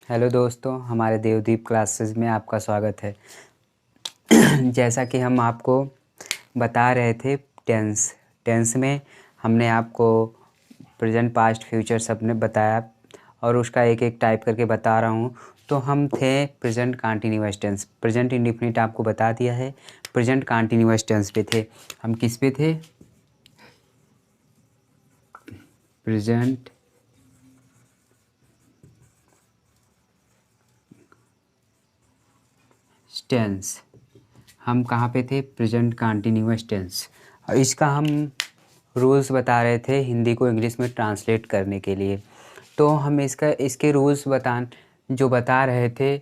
Hello दोस्तों, हमारे Devdeep classes में आपका स्वागत है। जैसा कि हम आपको बता रहे थे टेंस में हमने आपको प्रेजेंट, पास्ट, फ्यूचर सब ने बताया और उसका एक एक टाइप करके बता रहा हूँ। तो हम थे present continuous tense, present indefinite आपको बता दिया है। प्रेजेंट कंटीन्यूअस टेंस पे थे हम। किस पे थे? Present tense. हम कहाँ पे थे? Present continuous tense. और इसका हम रूल्स बता रहे थे हिंदी को इंग्लिश में ट्रांसलेट करने के लिए। तो हम इसके रूल्स बता रहे थे।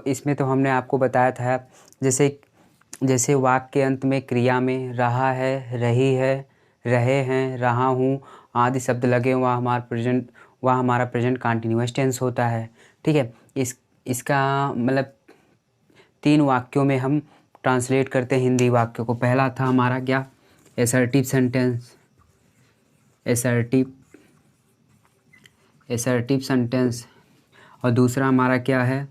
इसमें तो हमने आपको बताया था, जैसे वाक्य के अंत में क्रिया में रहा है, रही है, रहे हैं, रहा हूँ आदि शब्द लगे, वह हमारा प्रेजेंट कंटीन्यूअस टेंस होता है। ठीक है। इसका मतलब 3 वाक्यों में हम ट्रांसलेट करते हैं हिंदी वाक्यों को। पहला था हमारा क्या? Assertive sentence, assertive sentence. और दूसरा हमारा क्या है?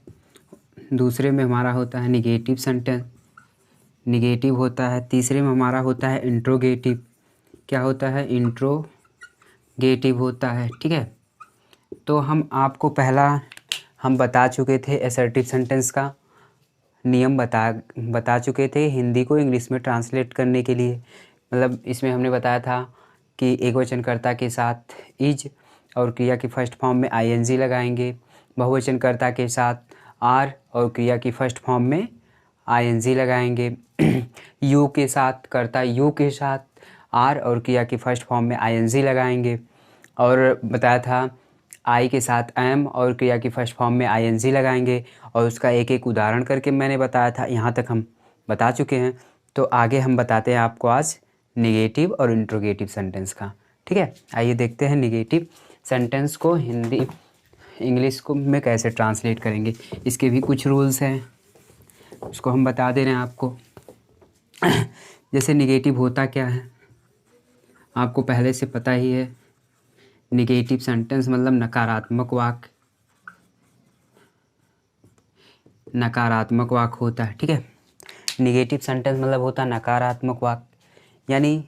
दूसरे में हमारा होता है निगेटिव सेंटेंस, निगेटिव होता है। तीसरे में हमारा होता है इंट्रोगेटिव। क्या होता है? इंट्रोगेटिव होता है। ठीक है। तो हम आपको हम बता चुके थे एसर्टिव सेंटेंस का नियम बता चुके थे हिंदी को इंग्लिश में ट्रांसलेट करने के लिए। मतलब इसमें हमने बताया था कि एकवचनकर्ता के साथ इज और क्रिया की फर्स्ट फॉर्म में आईएनजी लगाएंगे, बहुवचनकर्ता के साथ आर और क्रिया की फर्स्ट फॉर्म में आईएनजी लगाएंगे, यू के साथ कर्ता यू के साथ आर और क्रिया की फर्स्ट फॉर्म में आईएनजी लगाएंगे। और बताया था आई के साथ एम और क्रिया की फर्स्ट फॉर्म में आईएनजी लगाएंगे। और उसका एक एक उदाहरण करके मैंने बताया था। यहाँ तक हम बता चुके हैं। तो आगे हम बताते हैं आपको आज निगेटिव और इंट्रोगेटिव सेंटेंस का। ठीक है। आइए देखते हैं निगेटिव सेंटेंस को इंग्लिश में कैसे ट्रांसलेट करेंगे। इसके भी कुछ रूल्स हैं, उसको हम बता दे रहे हैं आपको। जैसे निगेटिव होता क्या है आपको पहले से पता ही है। निगेटिव सेंटेंस मतलब नकारात्मक वाक्य होता है। ठीक है। निगेटिव सेंटेंस मतलब होता है नकारात्मक वाक्य, यानी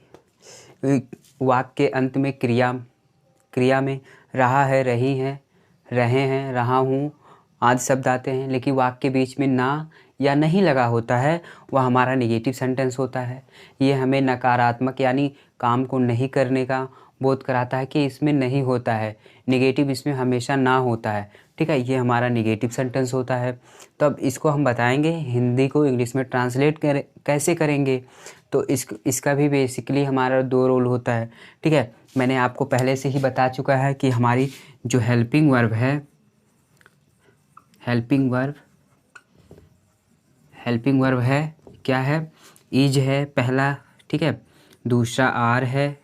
वाक्य के अंत में क्रिया में रहा है, रही है, रहे हैं, रहा हूँ आदि शब्द आते हैं, लेकिन वाक्य के बीच में ना या नहीं लगा होता है, वह हमारा निगेटिव सेंटेंस होता है। ये हमें नकारात्मक यानी काम को नहीं करने का बोध कराता है कि इसमें नहीं होता है। निगेटिव इसमें हमेशा ना होता है। ठीक है। ये हमारा निगेटिव सेंटेंस होता है। तो अब इसको हम बताएंगे हिंदी को इंग्लिश में ट्रांसलेट कैसे करेंगे। तो इसका भी बेसिकली हमारा 2 रोल होता है। ठीक है। मैंने आपको पहले से ही बता चुका है कि हमारी जो हेल्पिंग वर्ब है, क्या है? इज है पहला। ठीक है। दूसरा आर है,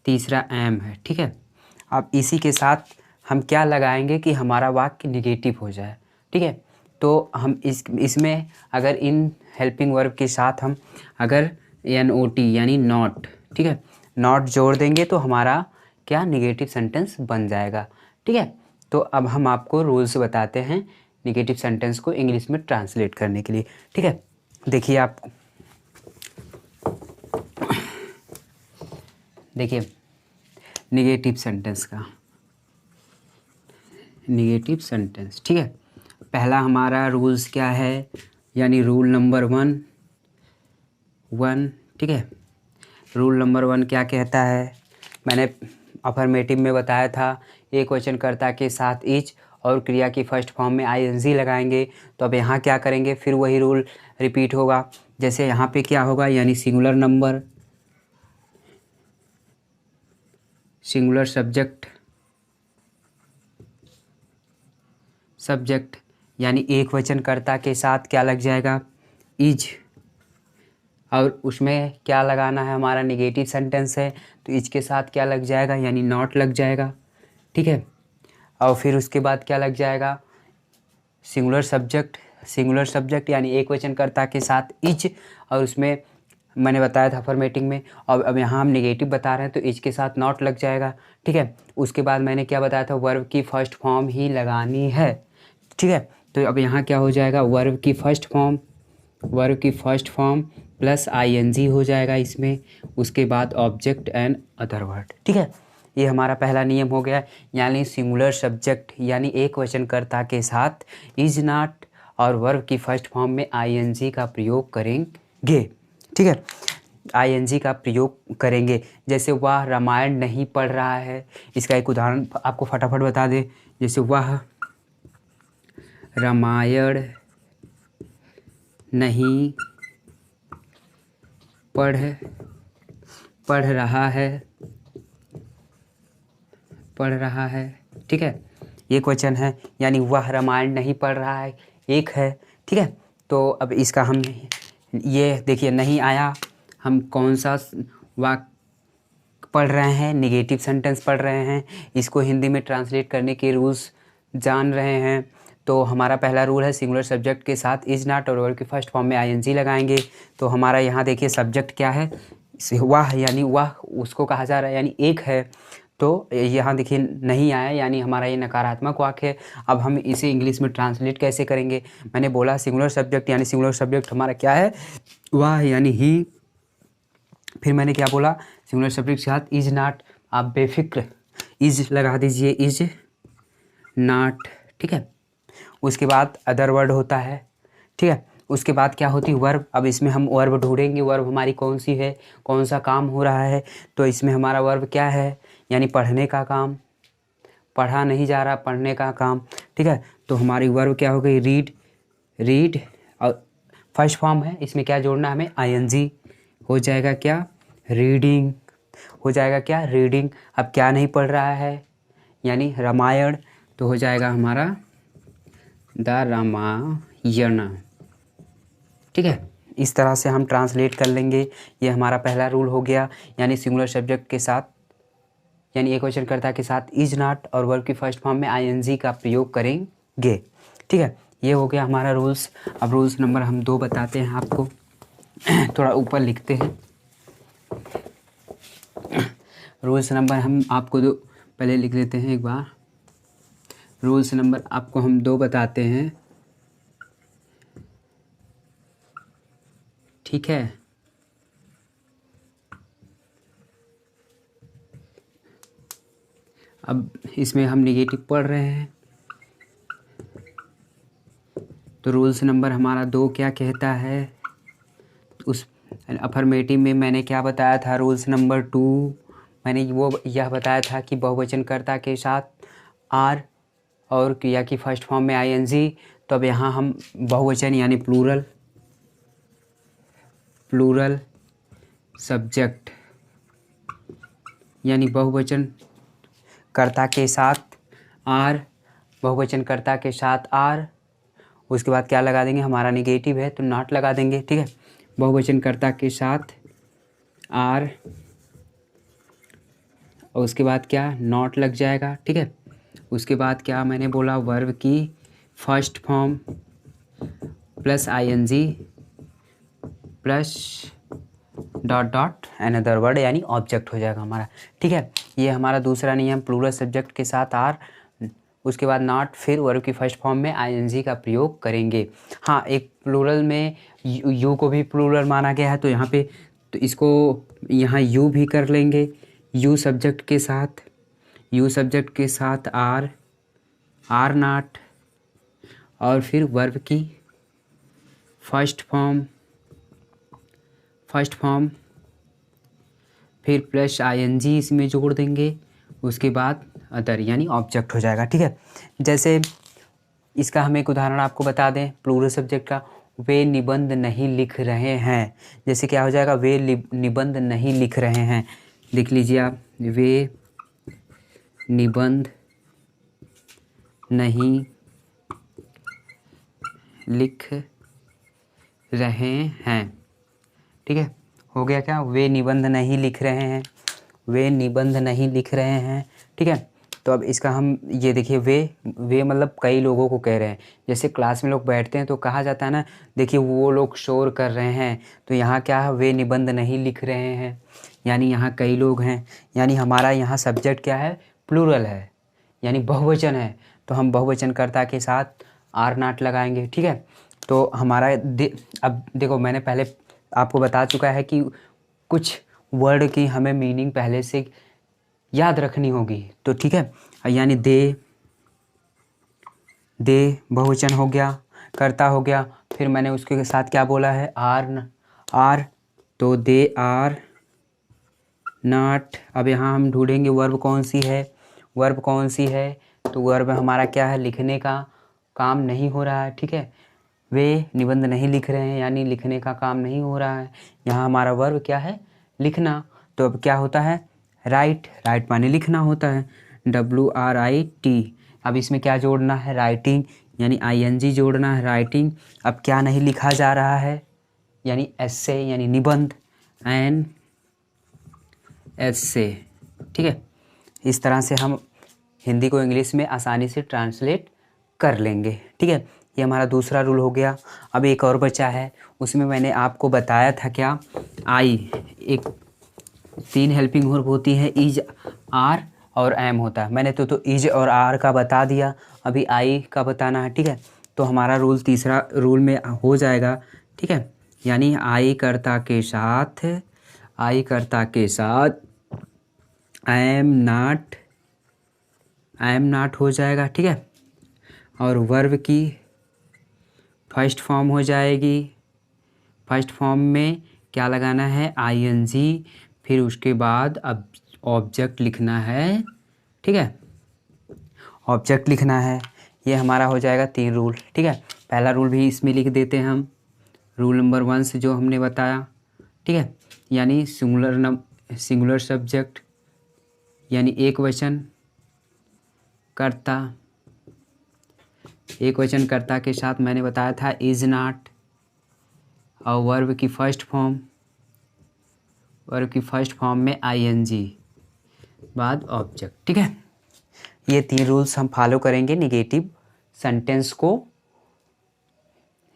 तीसरा एम है। ठीक है। अब इसी के साथ हम क्या लगाएंगे कि हमारा वाक्य निगेटिव हो जाए। ठीक है। तो हम इसमें अगर इन हेल्पिंग वर्ब के साथ हम अगर NOT यानी नॉट, ठीक है, नॉट जोड़ देंगे तो हमारा क्या निगेटिव सेंटेंस बन जाएगा। ठीक है। तो अब हम आपको रूल्स बताते हैं निगेटिव सेंटेंस को इंग्लिश में ट्रांसलेट करने के लिए। ठीक है। देखिए निगेटिव सेंटेंस। ठीक है। पहला हमारा रूल्स क्या है, यानी रूल नंबर 1। ठीक है। रूल नंबर 1 क्या कहता है? मैंने अफर्मेटिव में बताया था एकवचनकर्ता के साथ इज और क्रिया की फर्स्ट फॉर्म में आईएनजी लगाएंगे। तो अब यहाँ क्या करेंगे? फिर वही रूल रिपीट होगा। जैसे यहाँ पे क्या होगा, यानी सिंगुलर नंबर, सिंगुलर सब्जेक्ट यानी एकवचनकर्ता के साथ क्या लग जाएगा? इज। और उसमें क्या लगाना है? हमारा निगेटिव सेंटेंस है तो इज के साथ क्या लग जाएगा? यानी नॉट लग जाएगा। ठीक है। और फिर उसके बाद क्या लग जाएगा? सिंगुलर सब्जेक्ट यानी एकवचनकर्ता के साथ इज, और उसमें मैंने बताया था अफर्मेटिव में। और अब यहाँ हम निगेटिव बता रहे हैं तो इज के साथ नॉट लग जाएगा। ठीक है। उसके बाद मैंने क्या बताया था? वर्ब की फर्स्ट फॉर्म ही लगानी है। ठीक है। तो अब यहाँ क्या हो जाएगा, वर्ब की फर्स्ट फॉर्म प्लस आईएनजी हो जाएगा इसमें, उसके बाद ऑब्जेक्ट एंड अदर वर्ड। ठीक है, ये हमारा पहला नियम हो गया। यानी सिंगुलर सब्जेक्ट यानी एक वचनकर्ता के साथ इज नॉट और वर्ब की फर्स्ट फॉर्म में आईएनजी का प्रयोग करेंगे। ठीक है, आईएनजी का प्रयोग करेंगे। जैसे वह रामायण नहीं पढ़ रहा है, इसका एक उदाहरण आपको फटाफट बता दें। जैसे वह रामायण नहीं पढ़ रहा है। ठीक है, एक वचन है, यानी वह रामायण नहीं पढ़ रहा है, एक है। ठीक है, तो अब इसका हम ये देखिए नहीं आया, हम कौन सा वाक्य पढ़ रहे हैं, निगेटिव सेंटेंस पढ़ रहे हैं, इसको हिंदी में ट्रांसलेट करने के रूल्स जान रहे हैं। तो हमारा पहला रूल है सिंगुलर सब्जेक्ट के साथ इज नॉट और वर्ब की फर्स्ट फॉर्म में आईएनजी लगाएंगे। तो हमारा यहाँ देखिए सब्जेक्ट क्या है, वह, यानी वह उसको कहा जा रहा है, यानी एक है। तो यहाँ देखिए नहीं आया, यानी हमारा ये नकारात्मक वाक्य है। अब हम इसे इंग्लिश में ट्रांसलेट कैसे करेंगे, मैंने बोला सिंगुलर सब्जेक्ट, यानी सिंगुलर सब्जेक्ट हमारा क्या है, वह यानी ही। फिर मैंने क्या बोला, सिंगुलर सब्जेक्ट के साथ इज नॉट, आप बेफिक्र इज लगा दीजिए, इज नॉट। ठीक है, उसके बाद अदर वर्ड होता है। ठीक है, उसके बाद क्या होती है, वर्ब। अब इसमें हम वर्ब ढूंढेंगे, वर्ब हमारी कौन सी है, कौन सा काम हो रहा है। तो इसमें हमारा वर्ब क्या है, यानी पढ़ने का काम, पढ़ा नहीं जा रहा, पढ़ने का काम। ठीक है, तो हमारी वर्ब क्या हो गई, रीड और फर्स्ट फॉर्म है, इसमें क्या जोड़ना है हमें, आईएनजी हो जाएगा, क्या रीडिंग हो जाएगा, क्या रीडिंग। अब क्या नहीं पढ़ रहा है, यानी रामायण, तो हो जाएगा हमारा द रामायण। ठीक है, इस तरह से हम ट्रांसलेट कर लेंगे। ये हमारा पहला रूल हो गया, यानी सिंगुलर सब्जेक्ट के साथ, यानी एक वचनकर्ता के साथ इज नॉट और वर्ब की फर्स्ट फॉर्म में आईएनजी का प्रयोग करेंगे। ठीक है, ये हो गया हमारा रूल्स। अब रूल्स नंबर हम 2 बताते हैं आपको, थोड़ा ऊपर लिखते हैं। रूल्स नंबर हम आपको 2 पहले लिख लेते हैं एक बार। रूल्स नंबर आपको हम 2 बताते हैं। ठीक है, अब इसमें हम निगेटिव पढ़ रहे हैं, तो रूल्स नंबर हमारा 2 क्या कहता है, उस अफर्मेटिव में मैंने क्या बताया था, रूल्स नंबर 2 मैंने वो यह बताया था कि बहुवचनकर्ता के साथ आर और क्रिया की फर्स्ट फॉर्म में आईएनजी। तो अब यहाँ हम बहुवचन यानी प्लूरल सब्जेक्ट, यानी बहुवचन कर्ता के साथ आर, बहुवचनकर्ता के साथ आर, उसके बाद क्या लगा देंगे, हमारा निगेटिव है तो नॉट लगा देंगे। ठीक है, बहुवचनकर्ता के साथ आर और उसके बाद क्या, नॉट लग जाएगा। ठीक है, उसके बाद क्या मैंने बोला, वर्ब की first form plus ING plus dot another word, यानी ऑब्जेक्ट हो जाएगा हमारा। ठीक है, ये हमारा दूसरा नियम, प्लूरल सब्जेक्ट के साथ आर, उसके बाद नॉट, फिर वर्ब की फर्स्ट फॉर्म में आईएनजी का प्रयोग करेंगे। हाँ, एक प्लूरल में यू को भी प्लूरल माना गया है, तो यहाँ पे तो इसको यहाँ यू भी कर लेंगे, यू सब्जेक्ट के साथ आर नॉट और फिर वर्ब की फर्स्ट फॉर्म फिर प्लस आईएनजी इसमें जोड़ देंगे, उसके बाद अदर यानी ऑब्जेक्ट हो जाएगा। ठीक है, जैसे इसका हम एक उदाहरण आपको बता दें प्लूरल सब्जेक्ट का, वे निबंध नहीं लिख रहे हैं। जैसे क्या हो जाएगा, वे निबंध नहीं लिख रहे हैं, लिख लीजिए आप, वे निबंध नहीं लिख रहे हैं। ठीक है, हो गया क्या, वे निबंध नहीं लिख रहे हैं, वे निबंध नहीं लिख रहे हैं। ठीक है, तो अब इसका हम ये देखिए, वे मतलब कई लोगों को कह रहे हैं। जैसे क्लास में लोग बैठते हैं तो कहा जाता है ना, देखिए वो लोग शोर कर रहे हैं, तो यहाँ क्या है, वे निबंध नहीं लिख रहे हैं, यानी यहाँ कई लोग हैं, यानी हमारा यहाँ सब्जेक्ट क्या है, प्लूरल है, यानी बहुवचन है। तो हम बहुवचनकर्ता के साथ आर नॉट लगाएंगे, ठीक है। तो हमारा अब देखो, मैंने पहले आपको बता चुका है कि कुछ वर्ड की हमें मीनिंग पहले से याद रखनी होगी, तो ठीक है। यानी दे बहुवचन हो गया, कर्ता हो गया, फिर मैंने उसके साथ क्या बोला है, आर, तो दे आर नॉट। अब यहाँ हम ढूंढेंगे वर्ब कौन सी है, तो वर्ब हमारा क्या है, लिखने का काम नहीं हो रहा है, ठीक है। वे निबंध नहीं लिख रहे हैं, यानी लिखने का काम नहीं हो रहा है। यहाँ हमारा वर्ब क्या है, लिखना। तो अब क्या होता है, राइट माने लिखना होता है, WRIT। अब इसमें क्या जोड़ना है, राइटिंग, यानी ING जोड़ना है, राइटिंग। अब क्या नहीं लिखा जा रहा है, यानी एस्से, यानी निबंध, एन एस्से, ठीक है। इस तरह से हम हिंदी को इंग्लिश में आसानी से ट्रांसलेट कर लेंगे, ठीक है। ये हमारा दूसरा रूल हो गया। अब एक और बचा है, उसमें मैंने आपको बताया था क्या, एक 3 हेल्पिंग वर्ब होती है, इज, आर और एम होता है। मैंने तो इज और आर का बता दिया, अभी आई का बताना है, ठीक है। तो हमारा रूल तीसरा रूल में हो जाएगा, ठीक है। यानी आई कर्ता के साथ एम नॉट हो जाएगा, ठीक है। और वर्ब की फर्स्ट फॉर्म हो जाएगी, फर्स्ट फॉर्म में क्या लगाना है, ING, फिर उसके बाद अब ऑब्जेक्ट लिखना है, ठीक है, ऑब्जेक्ट लिखना है। ये हमारा हो जाएगा 3 रूल, ठीक है। पहला रूल भी इसमें लिख देते हैं हम, रूल नंबर 1 से जो हमने बताया, ठीक है। यानी सिंगुलर सब्जेक्ट, यानी एक वचन कर्ता के साथ मैंने बताया था इज नॉट, और वर्ब की फर्स्ट फॉर्म में ING बाद ऑब्जेक्ट, ठीक है। ये 3 रूल्स हम फॉलो करेंगे निगेटिव सेंटेंस को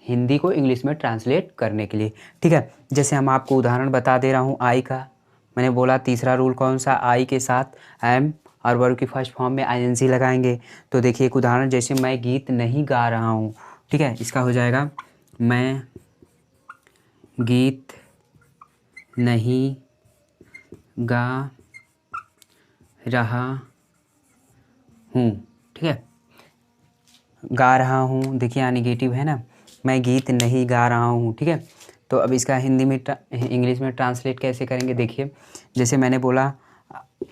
हिंदी को इंग्लिश में ट्रांसलेट करने के लिए, ठीक है। जैसे हम आपको उदाहरण बता दे रहा हूँ, आई का मैंने बोला तीसरा रूल कौन सा, आई के साथ एम और वर्ब की फर्स्ट फॉर्म में ING लगाएंगे। तो देखिए एक उदाहरण, जैसे मैं गीत नहीं गा रहा हूँ, ठीक है, इसका हो जाएगा मैं गीत नहीं गा रहा हूँ, ठीक है। गा रहा हूँ, देखिए यहाँ निगेटिव है ना, मैं गीत नहीं गा रहा हूँ, ठीक है। तो अब इसका हिंदी में इंग्लिश में ट्रांसलेट कैसे करेंगे, देखिए जैसे मैंने बोला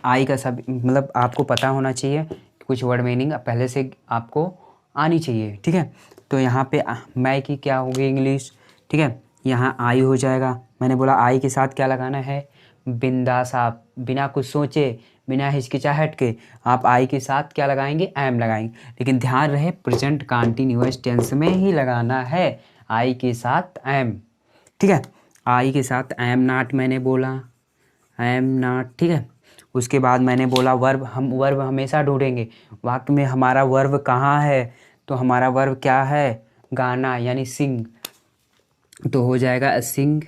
आई का सब मतलब आपको पता होना चाहिए, कुछ वर्ड मीनिंग पहले से आपको आनी चाहिए, ठीक है। तो यहाँ पे मैं की क्या होगी इंग्लिश, ठीक है, यहाँ आई हो जाएगा। मैंने बोला आई के साथ क्या लगाना है, बिंदास, आप बिना कुछ सोचे, बिना हिचकिचाहट के आप आई के साथ क्या लगाएंगे, एम लगाएंगे। लेकिन ध्यान रहे प्रेजेंट कंटीन्यूअस टेंस में ही लगाना है, आई के साथ एम, ठीक है। आई के साथ एम नॉट मैंने बोला, एम नॉट, ठीक है। उसके बाद मैंने बोला वर्ब, हम वर्ब हमेशा ढूंढेंगे वाक्य में हमारा वर्ब कहाँ है, तो हमारा वर्ब क्या है, गाना, यानी सिंग, तो हो जाएगा सिंग।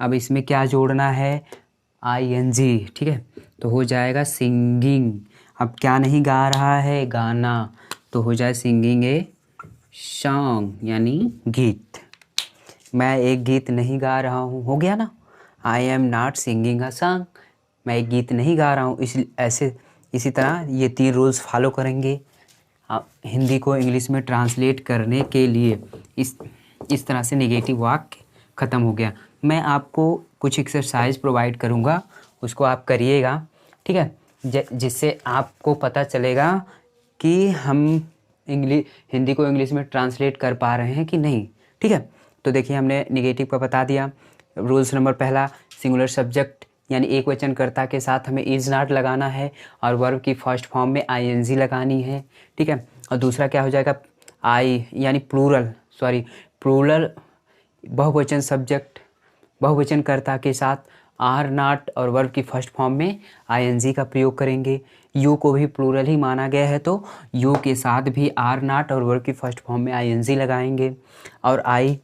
अब इसमें क्या जोड़ना है, ING, ठीक है, तो हो जाएगा सिंगिंग। अब क्या नहीं गा रहा है, गाना, तो हो जाए सिंगिंग ए सॉन्ग, यानी गीत। मैं एक गीत नहीं गा रहा हूँ, हो गया ना, I am not singing a song, मैं एक गीत नहीं गा रहा हूँ। इसी तरह ये 3 रूल्स फॉलो करेंगे आप हिंदी को इंग्लिश में ट्रांसलेट करने के लिए। इस तरह से नेगेटिव वाक्य ख़त्म हो गया। मैं आपको कुछ एक्सरसाइज प्रोवाइड करूँगा, उसको आप करिएगा, ठीक है, जिससे आपको पता चलेगा कि हम हिंदी को इंग्लिश में ट्रांसलेट कर पा रहे हैं कि नहीं, ठीक है। तो देखिए हमने निगेटिव का बता दिया। रूल्स नंबर पहला, सिंगुलर सब्जेक्ट यानी एक वचन कर्ता के साथ हमें इज नॉट लगाना है और वर्ब की फर्स्ट फॉर्म में ING लगानी है, ठीक है। और दूसरा क्या हो जाएगा, यानी प्लूरल बहुवचन कर्ता के साथ आर नॉट और वर्ब की फर्स्ट फॉर्म में ING का प्रयोग करेंगे। यू को भी प्लूरल ही माना गया है, तो यू के साथ भी आर नॉट और वर्ब की फर्स्ट फॉर्म में ING लगाएंगे। और आई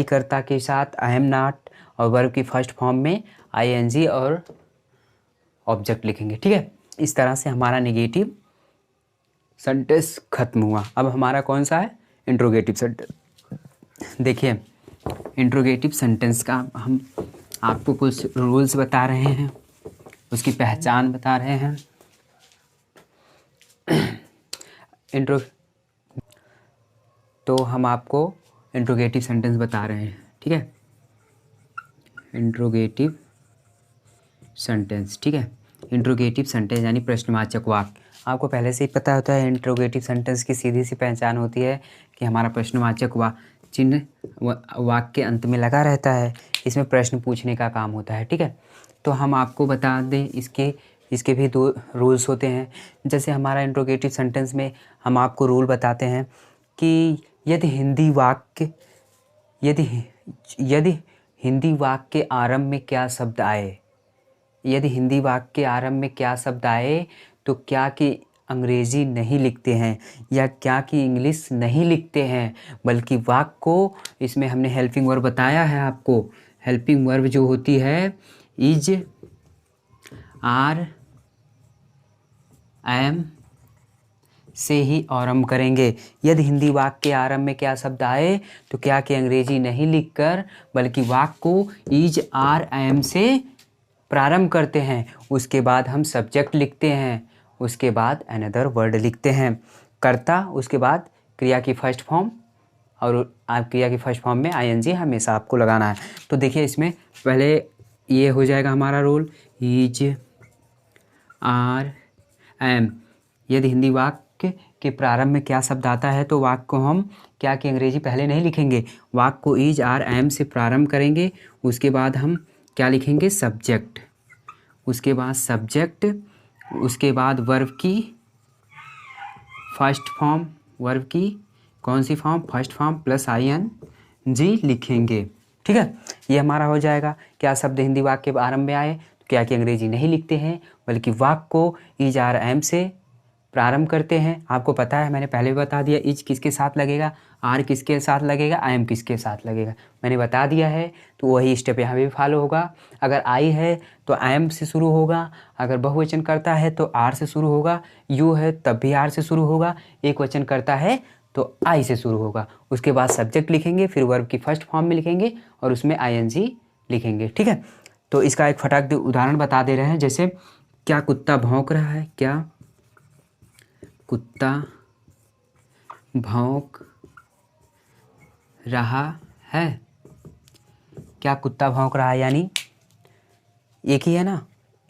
कर्ता के साथ आई एम नॉट और वर्ब की फर्स्ट फॉर्म में ING और ऑब्जेक्ट लिखेंगे, ठीक है। इस तरह से हमारा नेगेटिव सेंटेंस खत्म हुआ। अब हमारा कौन सा है, इंट्रोगेटिव सेंटेंस। देखिए इंट्रोगेटिव सेंटेंस का हम आपको कुछ रूल्स बता रहे हैं, उसकी पहचान बता रहे हैं। तो हम आपको इंट्रोगेटिव सेंटेंस बता रहे हैं, ठीक है। इंट्रोगेटिव सेंटेंस, ठीक है। इंट्रोगेटिव सेंटेंस यानी प्रश्नवाचक वाक्य। आपको पहले से ही पता होता है इंट्रोगेटिव सेंटेंस की सीधी सी पहचान होती है कि हमारा प्रश्नवाचक चिन्ह वाक्य के अंत में लगा रहता है। इसमें प्रश्न पूछने का काम होता है, ठीक है। तो हम आपको बता दें इसके भी 2 रूल्स होते हैं। जैसे हमारा इंट्रोगेटिव सेंटेंस में हम आपको रूल बताते हैं कि यदि हिंदी वाक्य के आरंभ में क्या शब्द आए, यदि हिंदी वाक्य के आरंभ में क्या शब्द आए तो क्या कि अंग्रेजी नहीं लिखते हैं या क्या कि इंग्लिश नहीं लिखते हैं, बल्कि वाक्य को, इसमें हमने हेल्पिंग वर्ब बताया है आपको। हेल्पिंग वर्ब जो होती है इज, आर, एम से ही आरंभ करेंगे। यदि हिंदी वाक्य के आरंभ में क्या शब्द आए तो क्या कि अंग्रेजी नहीं लिखकर बल्कि वाक्य को इज, आर, एम से प्रारंभ करते हैं। उसके बाद हम सब्जेक्ट लिखते हैं, उसके बाद अनदर वर्ड लिखते हैं, कर्ता, उसके बाद क्रिया की फर्स्ट फॉर्म, और आप क्रिया की फर्स्ट फॉर्म में आईएनजी हमेशा आपको लगाना है। तो देखिए इसमें पहले ये हो जाएगा हमारा रोल इज, आर, एम। यदि हिंदी वाक्य के प्रारंभ में क्या शब्द आता है तो वाक्य को हम क्या कि अंग्रेजी पहले नहीं लिखेंगे, वाक्य को इज, आर, एम से प्रारंभ करेंगे। उसके बाद हम क्या लिखेंगे, सब्जेक्ट, उसके बाद सब्जेक्ट, उसके बाद वर्ब की फर्स्ट फॉर्म, वर्ब की कौन सी form, first form plus I N G लिखेंगे, ठीक है। ये हमारा हो जाएगा। क्या शब्द हिंदी वाक्य के आरंभ में आए तो क्या कि अंग्रेजी नहीं लिखते हैं बल्कि वाक्य को इज, आर, एम से प्रारंभ करते हैं। आपको पता है, मैंने पहले भी बता दिया, इज किसके साथ लगेगा, आर किसके साथ लगेगा, आई एम किसके साथ लगेगा, मैंने बता दिया है। तो वही स्टेप यहाँ भी फॉलो होगा। अगर आई है तो आई एम से शुरू होगा, अगर बहुवचन करता है तो आर से शुरू होगा, यू है तब भी आर से शुरू होगा, एक वचन करता है तो आई से शुरू होगा। उसके बाद सब्जेक्ट लिखेंगे, फिर वर्ब की फर्स्ट फॉर्म में लिखेंगे और उसमें आईएनजी लिखेंगे, ठीक है। तो इसका एक फटाक उदाहरण बता दे रहे हैं। जैसे क्या कुत्ता भौंक रहा है, क्या कुत्ता भौंक रहा है, क्या कुत्ता भौंक रहा है, यानी एक ही है ना,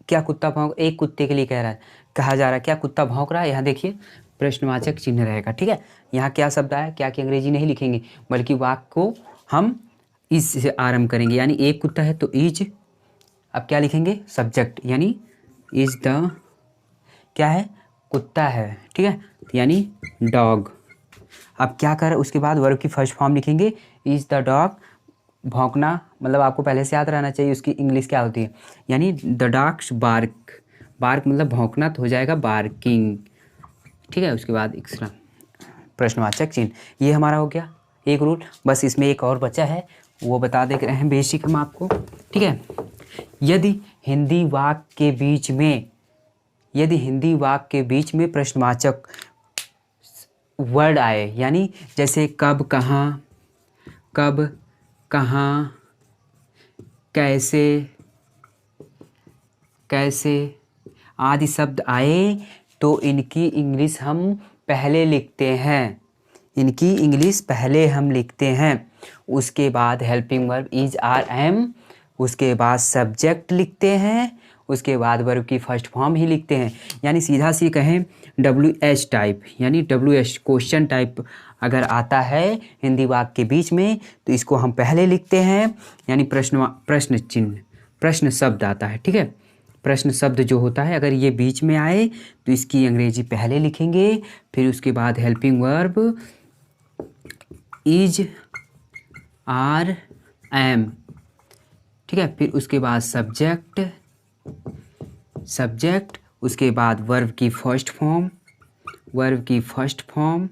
क्या कुत्ता भौंक, एक कुत्ते के लिए कह रहा है, कहा जा रहा है क्या कुत्ता भौंक रहा है। यहाँ देखिए प्रश्नवाचक चिन्ह रहेगा, ठीक है। यहाँ क्या शब्द आया, क्या कि अंग्रेजी नहीं लिखेंगे बल्कि वाक्य को हम इज से आरंभ करेंगे, यानी एक कुत्ता है तो इज, अब क्या लिखेंगे, सब्जेक्ट, यानी इज द क्या है, कुत्ता है, ठीक है, यानी डॉग। अब क्या कर, उसके बाद वर्ब की फर्स्ट फॉर्म लिखेंगे, इज द डॉग। भौंकना मतलब आपको पहले से याद रहना चाहिए उसकी इंग्लिश क्या होती है, यानी द डॉग्स बार्क, बार्क मतलब भौंकना तो हो जाएगा बार्किंग, ठीक है। उसके बाद एक्स्ट्रा प्रश्नवाचक चिन्ह, ये हमारा हो गया एक रूल। बस इसमें एक और बचा है, वो बता दे रहे हैं बेसिक हम आपको, ठीक है। यदि हिंदी वाक्य के बीच में प्रश्नवाचक वर्ड आए, यानी जैसे कब, कहाँ, कैसे आदि शब्द आए तो इनकी इंग्लिश हम पहले लिखते हैं, उसके बाद helping verb is, are, am, उसके बाद सब्जेक्ट लिखते हैं, उसके बाद वर्ब की फर्स्ट फॉर्म ही लिखते हैं। यानी सीधा सी कहें WH टाइप, यानी WH क्वेश्चन टाइप अगर आता है हिंदी वाक्य के बीच में तो इसको हम पहले लिखते हैं, यानी प्रश्न चिन्ह, प्रश्न शब्द आता है, ठीक है। प्रश्न शब्द जो होता है अगर ये बीच में आए तो इसकी अंग्रेजी पहले लिखेंगे, फिर उसके बाद helping verb is, are, am, ठीक है, फिर उसके बाद सब्जेक्ट, उसके बाद वर्ब की फर्स्ट फॉर्म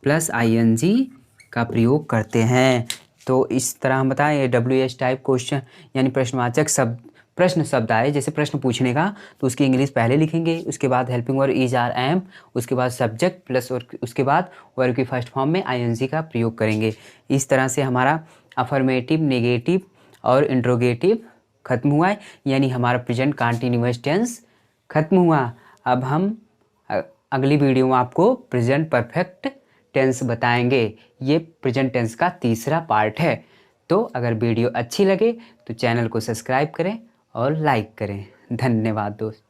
प्लस आईएनजी का प्रयोग करते हैं। तो इस तरह हम बताएं WH टाइप क्वेश्चन यानी प्रश्न शब्द आए, जैसे प्रश्न पूछने का, तो उसकी इंग्लिश पहले लिखेंगे, उसके बाद helping verb is are am, उसके बाद सब्जेक्ट प्लस और उसके बाद वर्ब की फर्स्ट फॉर्म में आईएनजी का प्रयोग करेंगे। इस तरह से हमारा अफर्मेटिव, नेगेटिव और इंट्रोगेटिव खत्म हुआ है, यानी हमारा प्रेजेंट कंटीन्यूअस टेंस खत्म हुआ। अब हम अगली वीडियो में आपको प्रेजेंट परफेक्ट टेंस बताएंगे। ये प्रेजेंट टेंस का तीसरा पार्ट है। तो अगर वीडियो अच्छी लगे तो चैनल को सब्सक्राइब करें और लाइक करें। धन्यवाद दोस्त।